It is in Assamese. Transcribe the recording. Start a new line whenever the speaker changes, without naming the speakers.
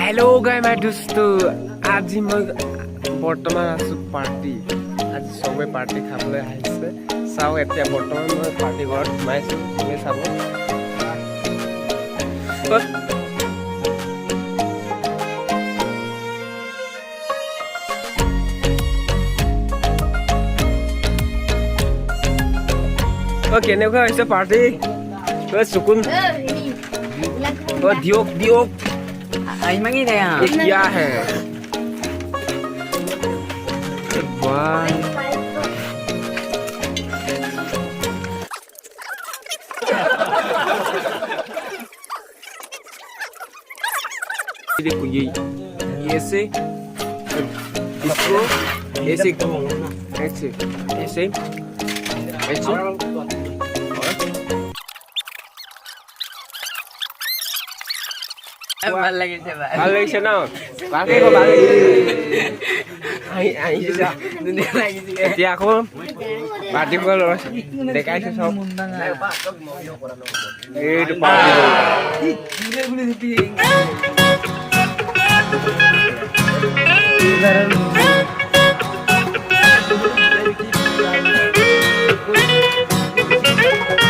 हेलो गाय मैं दोस्तों आज मैं बर्तमान आसो पार्टी आज सबे पार्टी खाबले आइसे चाओ এতিয়া বৰ্তমান মই পাৰ্টি ঘৰত সোমাইছো তুমি চাব কেনেকুৱা হৈছে পাৰ্টি सुकुन दियोक दियोक
Ay, mangina yan.
ये क्या है वाह देखो ये ऐसे इसको ऐसे ऐसे ऐसे ऐसे
ভাল লাগিছে ভাই
ভাল লাগিছে ন ভালকে কো ভাল লাগিছে আই যা দুনিয়া লাগিছে এতিয়া আকৌ পাৰ্টি কল দেখাইছে সব এইটো পাৰ্টি গুলে গুলে দিবি